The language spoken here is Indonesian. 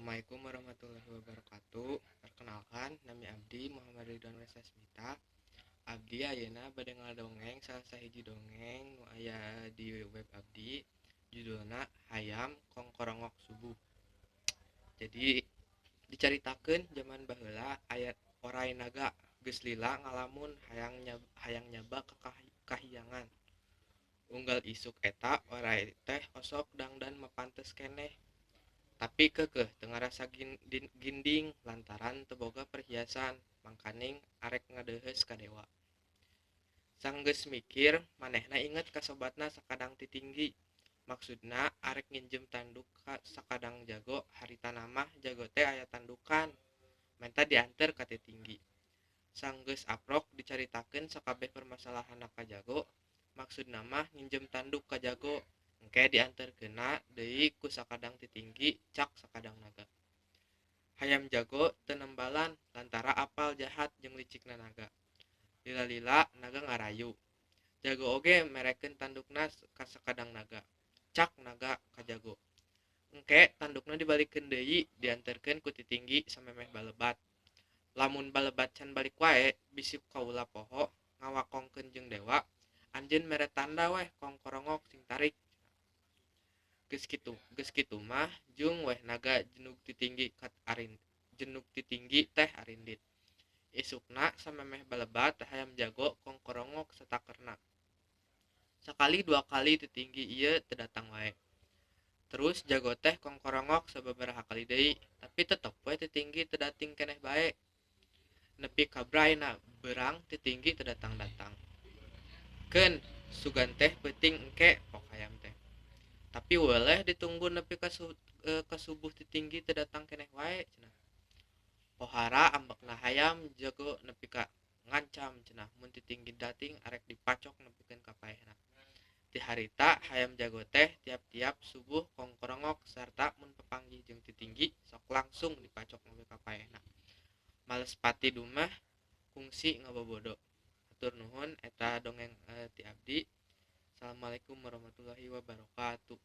Assalamualaikum warahmatullahi wabarakatuh. Perkenalkan, nami Abdi Muhammad Ridwan Wesasmita. Abdi ayeuna bade ngadongeng salah sahiji dongeng nu aya di web Abdi. Judulna Hayam Kongkorongok Subuh. Jadi dicaritakeun zaman baheula aya oray naga geus lila ngalamun hayang nyaba ka kahiyangan. Unggal isuk eta oray teh osok dangdan mapantes keneh. Tapi kekeh teu ngarasa ginding lantaran teu boga perhiasan, mangkaning arek ngadeuheus ka dewa. Sanggeus mikir, manehna inget ka sobatna sakadang titinggi. Maksudna arek nginjem tanduk ka sakadang jago, harita mah jago teh aya tandukan. Menta dianter ka titinggi. Sanggeus aprok dicaritakeun sakabeh permasalahanna ka jago, maksudna mah nginjem tanduk ka jago. Engke dianterkeunna deui ku sakadang titinggi, cak sakadang naga. Hayam jago teu nembalan lantara apal jahat jeung licikna naga. Lila-lila naga ngarayu. Jago oge merekeun tandukna ka sakadang naga. Cak naga ka jago. Engke tandukna dibalikeun deui dianterkeun ku titinggi samemeh balebat. Lamun balebat can balik wae, bisi kaula poho ngawakongkeun jeung dewa, anjeun mere tanda weh kongkorongok sing tarik. Geus kitu mah jung weh naga jenug titinggi teh arindit. Isukna samemeh balebat hayam jago kongkorongok satakerna. Sakali dua kali titinggi ieu teu datang wae. Terus jago teh kongkorongok sababaraha kali deui, tapi tetep we titinggi teu dating keneh bae. Nepi ka braina beurang titinggi teu datang-datang. Keun sugan teh peuting engke pok hayam teh. Tapi weleh ditunggu nepi ka subuh titinggi teu datang keneh wae cenah. Pohara ambekna hayam jago nepi ka ngancam cenah mun titinggi dating arek dipacok nepikeun ka paehna. Ti harita hayam jago teh tiap-tiap subuh kongkorongok sarta mun papanggih jeung titinggi sok langsung dipacok nepi ka paehna. Males pati dumah kungsi ngabobodo. Hatur nuhun eta dongeng ti Abdi. Assalamualaikum warahmatullahi wabarakatuh.